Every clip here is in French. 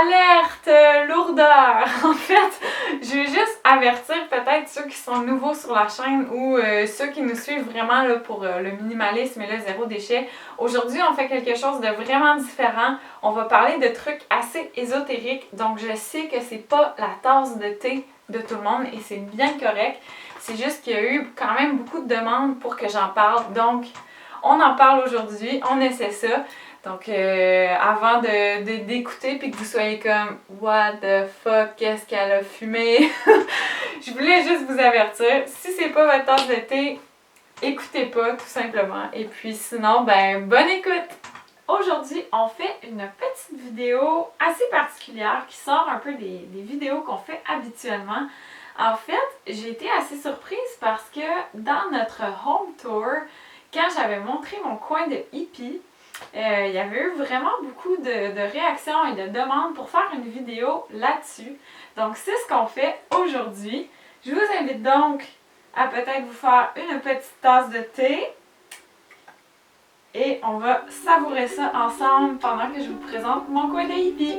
Alerte lourdeur! En fait, je vais juste avertir peut-être ceux qui sont nouveaux sur la chaîne ou ceux qui nous suivent vraiment là, pour le minimalisme et le zéro déchet. Aujourd'hui, on fait quelque chose de vraiment différent. On va parler de trucs assez ésotériques, donc je sais que c'est pas la tasse de thé de tout le monde et c'est bien correct. C'est juste qu'il y a eu quand même beaucoup de demandes pour que j'en parle, donc on en parle aujourd'hui, on essaie ça. Donc, avant d'écouter puis que vous soyez comme what the fuck, qu'est-ce qu'elle a fumé? Je voulais juste vous avertir, si c'est pas votre tasse de thé, écoutez pas tout simplement. Et puis sinon, ben bonne écoute! Aujourd'hui, on fait une petite vidéo assez particulière qui sort un peu des vidéos qu'on fait habituellement. En fait, j'ai été assez surprise parce que dans notre home tour, quand j'avais montré mon coin de hippie, il y avait eu vraiment beaucoup de réactions et de demandes pour faire une vidéo là-dessus. Donc c'est ce qu'on fait aujourd'hui. Je vous invite donc à peut-être vous faire une petite tasse de thé. Et on va savourer ça ensemble pendant que je vous présente mon coin de hippie.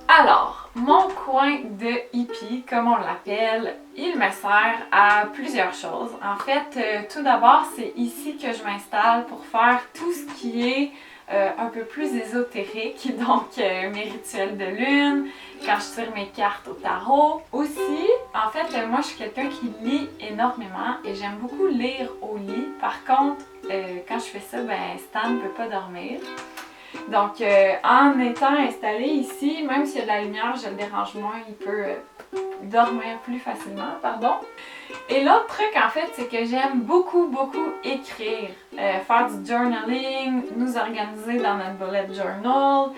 Alors, mon coin de hippie, comme on l'appelle, il me sert à plusieurs choses. En fait, tout d'abord, c'est ici que je m'installe pour faire tout ce qui est un peu plus ésotérique, donc mes rituels de lune, quand je tire mes cartes au tarot. Aussi, en fait, moi je suis quelqu'un qui lit énormément et j'aime beaucoup lire au lit. Par contre, quand je fais ça, ben Stan ne peut pas dormir. Donc, en étant installé ici, même s'il y a de la lumière, je le dérange moins, il peut dormir plus facilement, pardon. Et l'autre truc, en fait, c'est que j'aime beaucoup écrire. Faire du journaling, nous organiser dans notre bullet journal,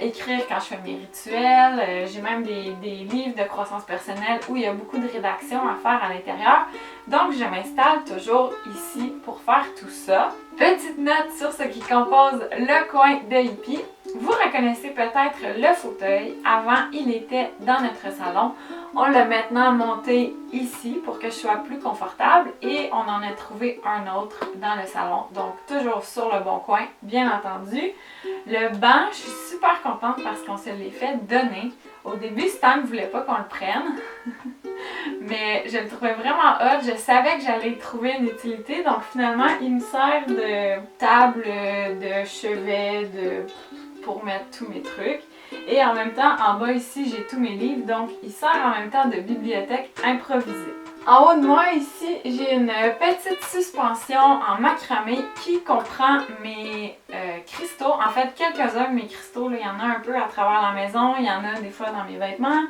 écrire quand je fais mes rituels. J'ai même des livres de croissance personnelle où il y a beaucoup de rédaction à faire à l'intérieur. Donc, je m'installe toujours ici pour faire tout ça. Petite note sur ce qui compose le coin de hippie. Vous reconnaissez peut-être le fauteuil. Avant, il était dans notre salon. On l'a maintenant monté ici pour que je sois plus confortable et on en a trouvé un autre dans le salon. Donc, toujours sur le bon coin, bien entendu. Le banc, je suis super contente parce qu'on se l'est fait donner. Au début, Stan ne voulait pas qu'on le prenne. Mais je le trouvais vraiment hot, je savais que j'allais y trouver une utilité, donc finalement il me sert de table, de chevet, pour mettre tous mes trucs. Et en même temps, en bas ici, j'ai tous mes livres, donc il sert en même temps de bibliothèque improvisée. En haut de moi ici, j'ai une petite suspension en macramé qui comprend mes cristaux. En fait, quelques-uns de mes cristaux, là, il y en a un peu à travers la maison, il y en a des fois dans mes vêtements.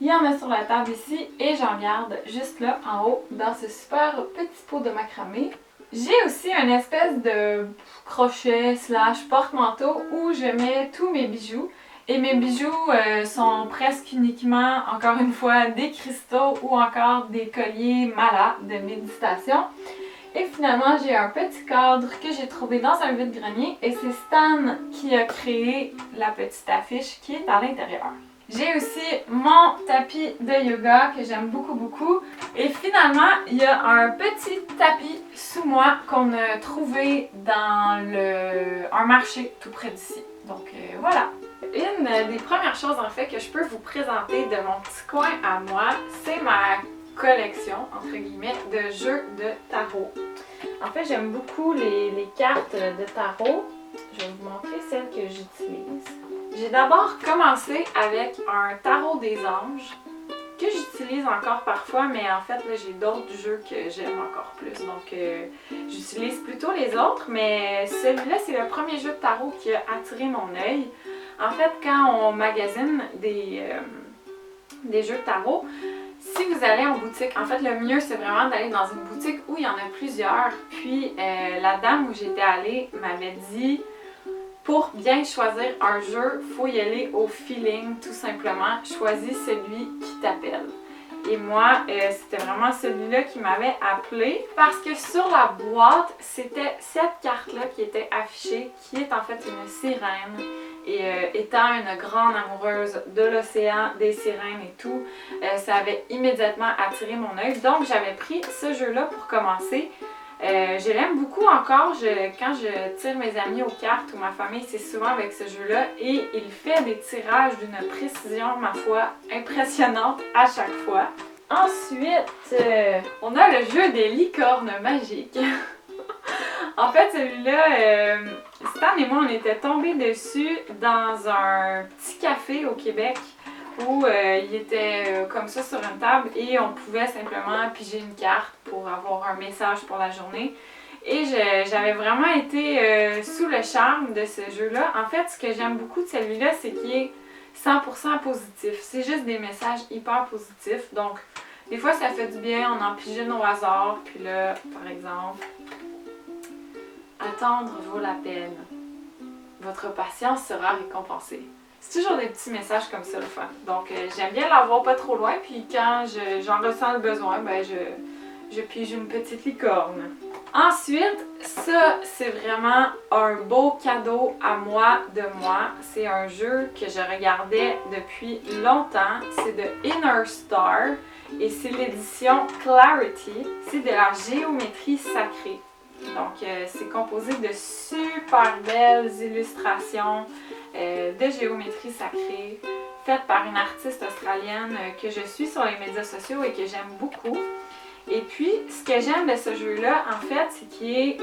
Il y en a sur la table ici et j'en garde juste là en haut dans ce super petit pot de macramé. J'ai aussi une espèce de crochet slash porte-manteau où je mets tous mes bijoux. Et mes bijoux sont presque uniquement, encore une fois, des cristaux ou encore des colliers mala de méditation. Et finalement, j'ai un petit cadre que j'ai trouvé dans un vide-grenier et c'est Stan qui a créé la petite affiche qui est à l'intérieur. J'ai aussi mon tapis de yoga que j'aime beaucoup. Et finalement, il y a un petit tapis sous moi qu'on a trouvé dans un marché tout près d'ici. Donc voilà. Une des premières choses en fait que je peux vous présenter de mon petit coin à moi, c'est ma collection, entre guillemets, de jeux de tarot. En fait, j'aime beaucoup les cartes de tarot. Je vais vous montrer celles que j'utilise. J'ai d'abord commencé avec un tarot des anges que j'utilise encore parfois, mais en fait là j'ai d'autres jeux que j'aime encore plus, donc j'utilise plutôt les autres, mais celui-là c'est le premier jeu de tarot qui a attiré mon œil. En fait, quand on magasine des jeux de tarot, si vous allez en boutique, en fait le mieux c'est vraiment d'aller dans une boutique où il y en a plusieurs, puis la dame où j'étais allée m'avait dit pour bien choisir un jeu, il faut y aller au feeling tout simplement. Choisis celui qui t'appelle. Et moi, c'était vraiment celui-là qui m'avait appelé parce que sur la boîte, c'était cette carte-là qui était affichée, qui est en fait une sirène. Et étant une grande amoureuse de l'océan, des sirènes et tout, ça avait immédiatement attiré mon œil. Donc j'avais pris ce jeu-là pour commencer. Je l'aime beaucoup encore. Quand je tire mes amis aux cartes ou ma famille, c'est souvent avec ce jeu-là. Et il fait des tirages d'une précision, ma foi, impressionnante à chaque fois. Ensuite, on a le jeu des licornes magiques. En fait, celui-là, Stan et moi, on était tombés dessus dans un petit café au Québec où il était comme ça sur une table et on pouvait simplement piger une carte pour avoir un message pour la journée. Et j'avais vraiment été sous le charme de ce jeu-là. En fait, ce que j'aime beaucoup de celui-là, c'est qu'il est 100% positif. C'est juste des messages hyper positifs. Donc, des fois, ça fait du bien, on en pigine au hasard. Puis là, par exemple, attendre vaut la peine. Votre patience sera récompensée. C'est toujours des petits messages comme ça le fun. Donc j'aime bien l'avoir pas trop loin, puis quand j'en ressens le besoin, ben je pige une petite licorne. Ensuite, ça c'est vraiment un beau cadeau à moi de moi. C'est un jeu que je regardais depuis longtemps. C'est de Inner Star et c'est l'édition Clarity. C'est de la géométrie sacrée. Donc, c'est composé de super belles illustrations de géométrie sacrée faites par une artiste australienne que je suis sur les médias sociaux et que j'aime beaucoup. Et puis, ce que j'aime de ce jeu-là, en fait, c'est qu'il est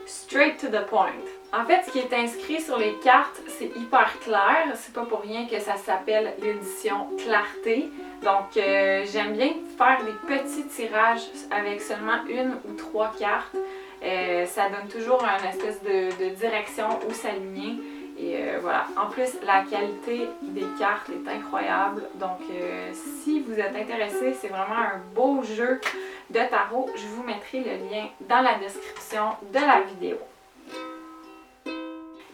straight to the point. En fait, ce qui est inscrit sur les cartes, c'est hyper clair. C'est pas pour rien que ça s'appelle l'édition Clarté. Donc, j'aime bien faire des petits tirages avec seulement une ou trois cartes. Ça donne toujours une espèce de direction où s'aligner. Et voilà. En plus, la qualité des cartes est incroyable. Donc, si vous êtes intéressé, c'est vraiment un beau jeu de tarot. Je vous mettrai le lien dans la description de la vidéo.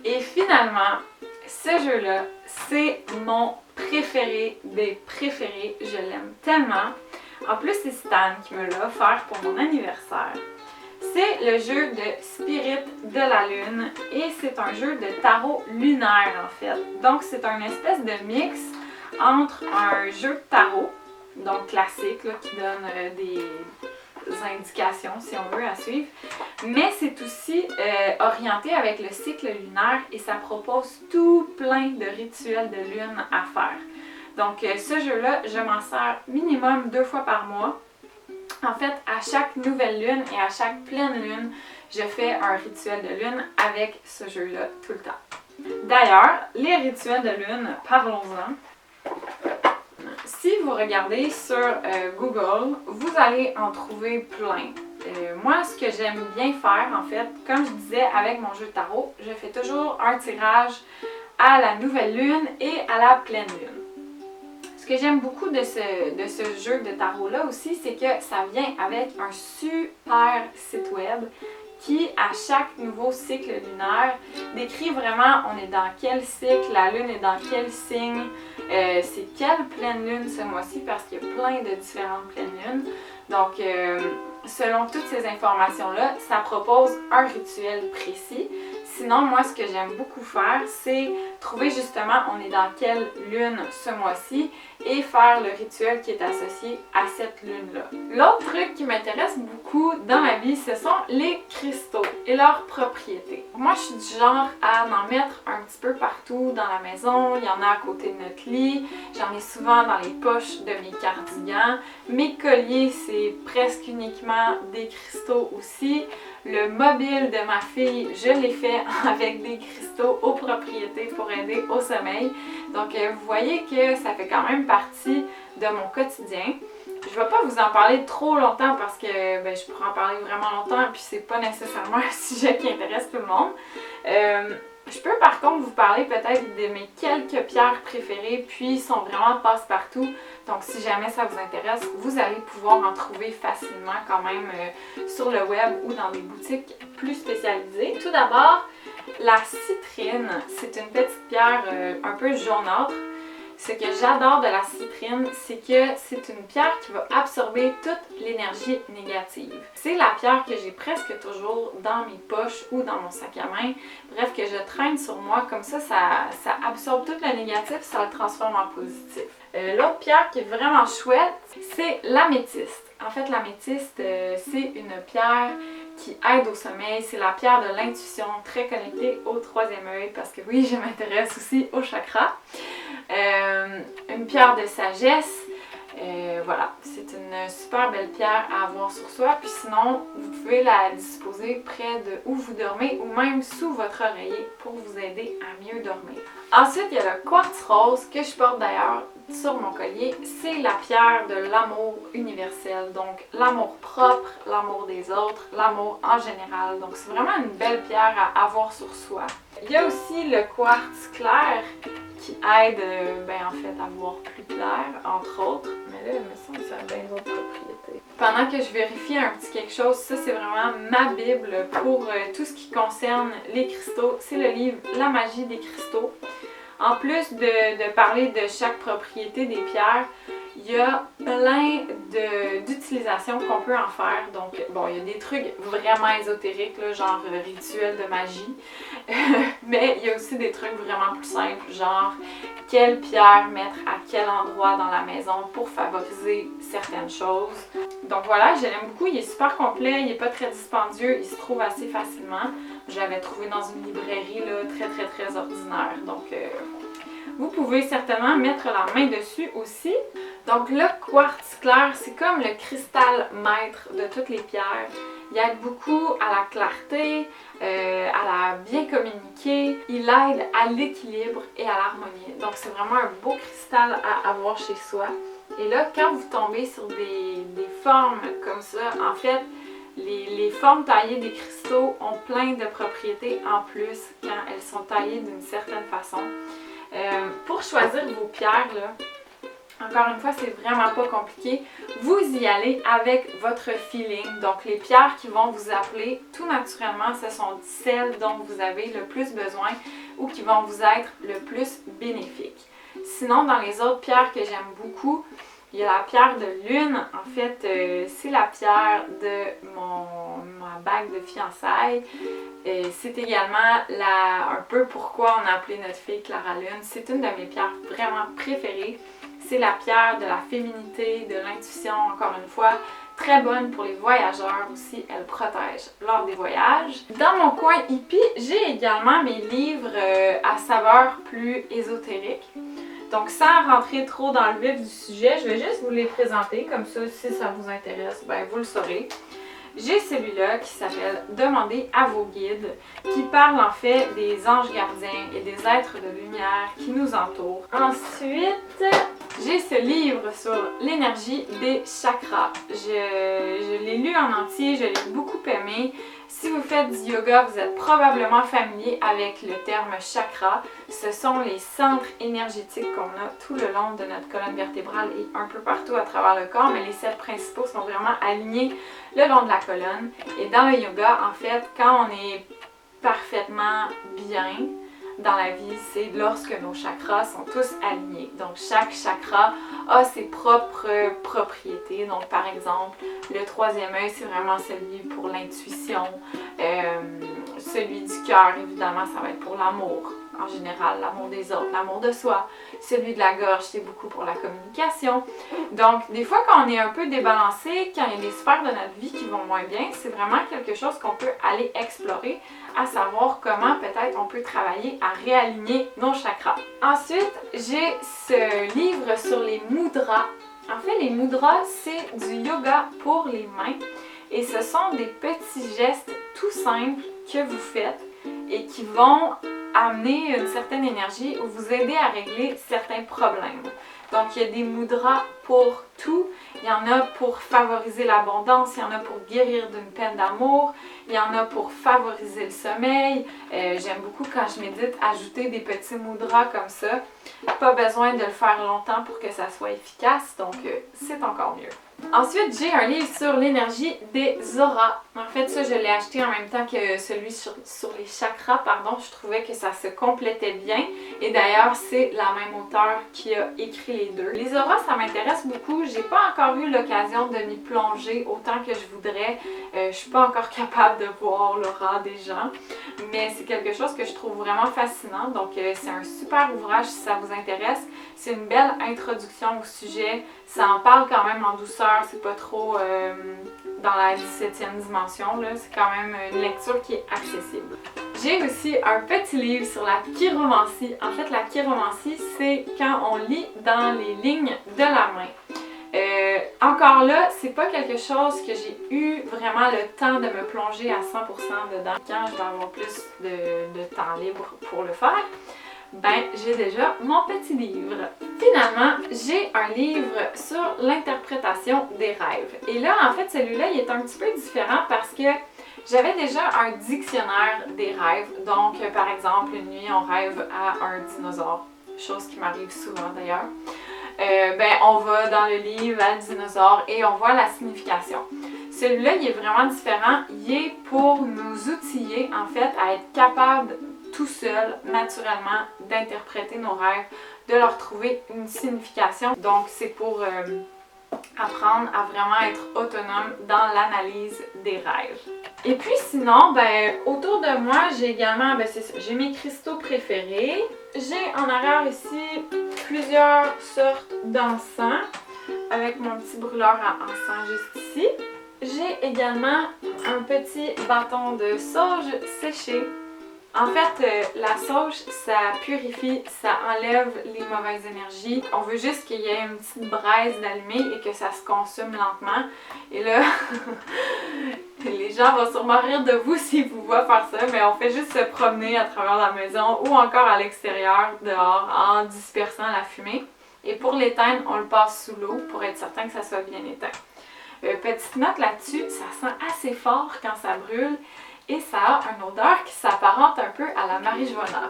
Et finalement, ce jeu-là, c'est mon préféré des préférés. Je l'aime tellement. En plus, c'est Stan qui me l'a offert pour mon anniversaire. C'est le jeu de Spirit de la Lune et c'est un jeu de tarot lunaire en fait. Donc c'est un espèce de mix entre un jeu de tarot, donc classique, là, qui donne des indications si on veut à suivre, mais c'est aussi orienté avec le cycle lunaire et ça propose tout plein de rituels de lune à faire. Donc ce jeu-là, je m'en sers minimum 2 fois par mois. En fait, à chaque nouvelle lune et à chaque pleine lune, je fais un rituel de lune avec ce jeu-là tout le temps. D'ailleurs, les rituels de lune, parlons-en. Si vous regardez sur Google, vous allez en trouver plein. Moi, ce que j'aime bien faire, en fait, comme je disais avec mon jeu de tarot, je fais toujours un tirage à la nouvelle lune et à la pleine lune. Ce que j'aime beaucoup de ce jeu de tarot-là aussi, c'est que ça vient avec un super site web qui, à chaque nouveau cycle lunaire, décrit vraiment on est dans quel cycle, la lune est dans quel signe, c'est quelle pleine lune ce mois-ci, parce qu'il y a plein de différentes pleines lunes. Donc, selon toutes ces informations-là, ça propose un rituel précis. Sinon, moi, ce que j'aime beaucoup faire, c'est trouver justement on est dans quelle lune ce mois-ci et faire le rituel qui est associé à cette lune-là. L'autre truc qui m'intéresse beaucoup dans ma vie, ce sont les cristaux et leurs propriétés. Moi, je suis du genre à en mettre un petit peu partout dans la maison. Il y en a à côté de notre lit. J'en ai souvent dans les poches de mes cardigans. Mes colliers, c'est presque uniquement des cristaux aussi. Le mobile de ma fille, je l'ai fait avec des cristaux aux propriétés pour aider au sommeil. Donc, vous voyez que ça fait quand même partie de mon quotidien. Je ne vais pas vous en parler trop longtemps parce que je pourrais en parler vraiment longtemps et puis c'est pas nécessairement un sujet qui intéresse tout le monde. Je peux par contre vous parler peut-être de mes quelques pierres préférées, puis ils sont vraiment passe-partout. Donc si jamais ça vous intéresse, vous allez pouvoir en trouver facilement quand même sur le web ou dans des boutiques plus spécialisées. Tout d'abord, la citrine, c'est une petite pierre un peu jaunâtre. Ce que j'adore de la citrine, c'est que c'est une pierre qui va absorber toute l'énergie négative. C'est la pierre que j'ai presque toujours dans mes poches ou dans mon sac à main. Bref, que je traîne sur moi, comme ça absorbe tout le négatif, ça le transforme en positif. L'autre pierre qui est vraiment chouette, c'est l'améthyste. En fait, l'améthyste, c'est une pierre qui aide au sommeil. C'est la pierre de l'intuition, très connectée au troisième œil, parce que oui, je m'intéresse aussi au chakra. Une pierre de sagesse. Voilà, c'est une super belle pierre à avoir sur soi. Puis sinon, vous pouvez la disposer près de où vous dormez ou même sous votre oreiller pour vous aider à mieux dormir. Ensuite, il y a le quartz rose que je porte d'ailleurs sur mon collier. C'est la pierre de l'amour universel. Donc l'amour propre, l'amour des autres, l'amour en général. Donc c'est vraiment une belle pierre à avoir sur soi. Il y a aussi le quartz clair qui aide en fait à voir plus clair, entre autres. Mais là, il me semble que ça a bien d'autres propriétés. Pendant que je vérifie un petit quelque chose, ça c'est vraiment ma bible pour tout ce qui concerne les cristaux. C'est le livre La magie des cristaux. En plus de parler de chaque propriété des pierres, il y a plein d'utilisations qu'on peut en faire. Donc, bon, il y a des trucs vraiment ésotériques, là, genre rituel de magie. Mais il y a aussi des trucs vraiment plus simples, genre quelle pierre mettre à quel endroit dans la maison pour favoriser certaines choses. Donc voilà, je l'aime beaucoup, il est super complet, il n'est pas très dispendieux, il se trouve assez facilement. Je l'avais trouvé dans une librairie là, très ordinaire. Donc vous pouvez certainement mettre la main dessus aussi. Donc le quartz clair, c'est comme le cristal maître de toutes les pierres. Il aide beaucoup à la clarté, à la bien communiquer. Il aide à l'équilibre et à l'harmonie. Donc c'est vraiment un beau cristal à avoir chez soi. Et là, quand vous tombez sur des formes comme ça, en fait, les formes taillées des cristaux ont plein de propriétés en plus quand elles sont taillées d'une certaine façon. Pour choisir vos pierres, là, encore une fois, c'est vraiment pas compliqué. Vous y allez avec votre feeling. Donc, les pierres qui vont vous appeler, tout naturellement, ce sont celles dont vous avez le plus besoin ou qui vont vous être le plus bénéfiques. Sinon, dans les autres pierres que j'aime beaucoup, il y a la pierre de lune. En fait, c'est la pierre de ma bague de fiançailles. C'est également un peu pourquoi on a appelé notre fille Clara Lune. C'est une de mes pierres vraiment préférées. C'est la pierre de la féminité, de l'intuition, encore une fois. Très bonne pour les voyageurs aussi, elle protège lors des voyages. Dans mon coin hippie, j'ai également mes livres à saveur plus ésotérique. Donc sans rentrer trop dans le vif du sujet, je vais juste vous les présenter, comme ça si ça vous intéresse, ben vous le saurez. J'ai celui-là qui s'appelle « Demandez à vos guides » qui parle en fait des anges gardiens et des êtres de lumière qui nous entourent. Ensuite, j'ai ce livre sur l'énergie des chakras. Je l'ai lu en entier, je l'ai beaucoup aimé. Si vous faites du yoga, vous êtes probablement familier avec le terme chakra. Ce sont les centres énergétiques qu'on a tout le long de notre colonne vertébrale et un peu partout à travers le corps, mais les 7 principaux sont vraiment alignés le long de la colonne. Et dans le yoga, en fait, quand on est parfaitement bien dans la vie, c'est lorsque nos chakras sont tous alignés. Donc chaque chakra a ses propres propriétés. Donc par exemple, le troisième œil, c'est vraiment celui pour l'intuition. Celui du cœur, évidemment, ça va être pour l'amour. En général, l'amour des autres, l'amour de soi. Celui de la gorge, c'est beaucoup pour la communication. Donc, des fois, quand on est un peu débalancé, quand il y a des sphères de notre vie qui vont moins bien, c'est vraiment quelque chose qu'on peut aller explorer, à savoir comment peut-être on peut travailler à réaligner nos chakras. Ensuite, j'ai ce livre sur les mudras. En fait, les mudras, c'est du yoga pour les mains. Et ce sont des petits gestes tout simples que vous faites et qui vont amener une certaine énergie ou vous aider à régler certains problèmes. Donc, il y a des mudras pour tout. Il y en a pour favoriser l'abondance, il y en a pour guérir d'une peine d'amour, il y en a pour favoriser le sommeil. J'aime beaucoup quand je médite ajouter des petits mudras comme ça. Pas besoin de le faire longtemps pour que ça soit efficace, donc c'est encore mieux. Ensuite, j'ai un livre sur l'énergie des auras. En fait, ça, je l'ai acheté en même temps que celui sur les chakras, pardon. Je trouvais que ça se complétait bien. Et d'ailleurs, c'est la même auteure qui a écrit les deux. Les auras, ça m'intéresse beaucoup. J'ai pas encore eu l'occasion de m'y plonger autant que je voudrais. Je suis pas encore capable de voir l'aura des gens. Mais c'est quelque chose que je trouve vraiment fascinant. Donc, c'est un super ouvrage si ça vous intéresse. C'est une belle introduction au sujet. Ça en parle quand même en douceur. C'est pas trop dans la 17e dimension. attention, là, c'est quand même une lecture qui est accessible. J'ai aussi un petit livre sur la chiromancie. En fait, la chiromancie, c'est quand on lit dans les lignes de la main. Encore là, c'est pas quelque chose que j'ai eu vraiment le temps de me plonger à 100% dedans. Quand je vais avoir plus de temps libre pour le faire, ben j'ai déjà mon petit livre. Finalement, j'ai un livre sur l'interprétation des rêves. Et là, en fait, celui-là, il est un petit peu différent parce que j'avais déjà un dictionnaire des rêves. Donc, par exemple, une nuit, on rêve à un dinosaure. Chose qui m'arrive souvent d'ailleurs. On va dans le livre à dinosaure et on voit la signification. Celui-là, il est vraiment différent. Il est pour nous outiller, en fait, à être capable tout seul, naturellement, d'interpréter nos rêves, de leur trouver une signification. Donc, c'est pour apprendre à vraiment être autonome dans l'analyse des rêves. Et puis sinon, autour de moi, j'ai également, c'est ça, j'ai mes cristaux préférés. J'ai en arrière ici plusieurs sortes d'encens avec mon petit brûleur à encens juste ici. J'ai également un petit bâton de sauge séché. En fait, la sauge, ça purifie, ça enlève les mauvaises énergies. On veut juste qu'il y ait une petite braise d'allumée et que ça se consume lentement. Et là, les gens vont sûrement rire de vous s'ils vous voient faire ça, mais on fait juste se promener à travers la maison ou encore à l'extérieur, dehors, en dispersant la fumée. Et pour l'éteindre, on le passe sous l'eau pour être certain que ça soit bien éteint. Petite note là-dessus, ça sent assez fort quand ça brûle. Et ça a une odeur qui s'apparente un peu à la marijuana.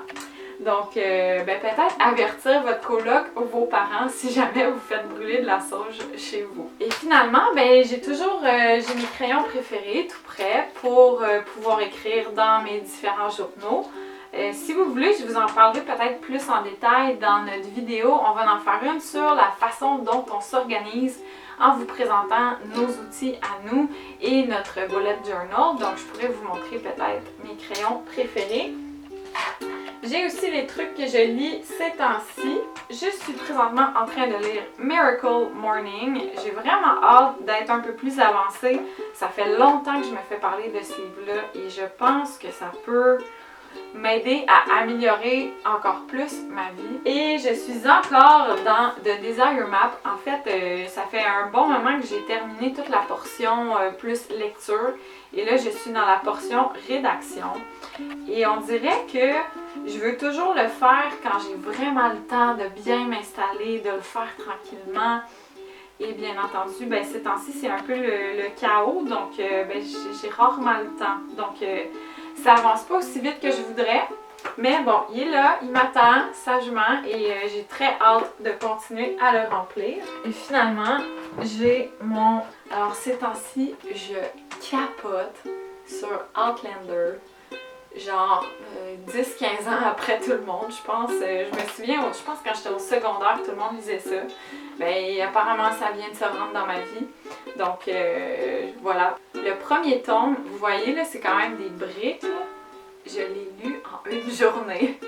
Donc, peut-être avertir votre coloc ou vos parents si jamais vous faites brûler de la sauge chez vous. Et finalement, j'ai toujours j'ai mes crayons préférés tout prêts pour pouvoir écrire dans mes différents journaux. Si vous voulez, je vous en parlerai peut-être plus en détail dans notre vidéo. On va en faire une sur la façon dont on s'organise en vous présentant nos outils à nous et notre bullet journal. Donc, je pourrais vous montrer peut-être mes crayons préférés. J'ai aussi les trucs que je lis ces temps-ci. Je suis présentement en train de lire Miracle Morning. J'ai vraiment hâte d'être un peu plus avancée. Ça fait longtemps que je me fais parler de ce livre-là et je pense que ça peut m'aider à améliorer encore plus ma vie. Et je suis encore dans The Desire Map. En fait, ça fait un bon moment que j'ai terminé toute la portion plus lecture. Et là, je suis dans la portion rédaction. Et on dirait que je veux toujours le faire quand j'ai vraiment le temps de bien m'installer, de le faire tranquillement. Et bien entendu, ces temps-ci, c'est un peu le chaos. Donc, j'ai rarement le temps. Donc, ça avance pas aussi vite que je voudrais, mais bon, il est là, il m'attend sagement et j'ai très hâte de continuer à le remplir. Et finalement, j'ai mon... Alors ces temps-ci, je capote sur Outlander, genre 10-15 ans après tout le monde, je pense. Je me souviens, je pense quand j'étais au secondaire, tout le monde lisait ça. Apparemment, ça vient de se rendre dans ma vie. Donc, voilà. Le premier tome, vous voyez, là, c'est quand même des briques, là. Je l'ai lu en une journée.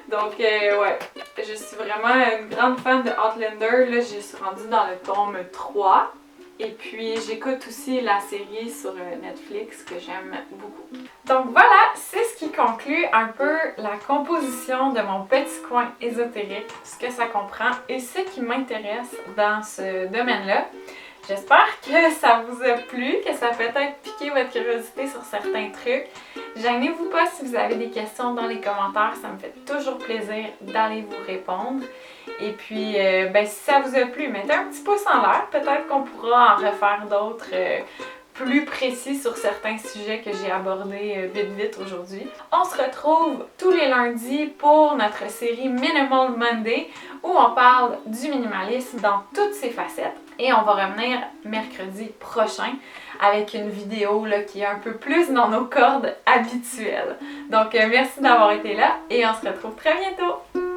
Donc, ouais, je suis vraiment une grande fan de Outlander. Là, je suis rendue dans le tome 3. Et puis, j'écoute aussi la série sur Netflix que j'aime beaucoup. Donc voilà, c'est ce qui conclut un peu la composition de mon petit coin ésotérique, ce que ça comprend et ce qui m'intéresse dans ce domaine-là. J'espère que ça vous a plu, que ça a peut-être piqué votre curiosité sur certains trucs. Gênez-vous pas si vous avez des questions dans les commentaires, ça me fait toujours plaisir d'aller vous répondre. Et puis, si ça vous a plu, mettez un petit pouce en l'air, peut-être qu'on pourra en refaire d'autres plus précis sur certains sujets que j'ai abordés vite aujourd'hui. On se retrouve tous les lundis pour notre série Minimal Monday où on parle du minimalisme dans toutes ses facettes. Et on va revenir mercredi prochain avec une vidéo là, qui est un peu plus dans nos cordes habituelles. Donc merci d'avoir été là et on se retrouve très bientôt!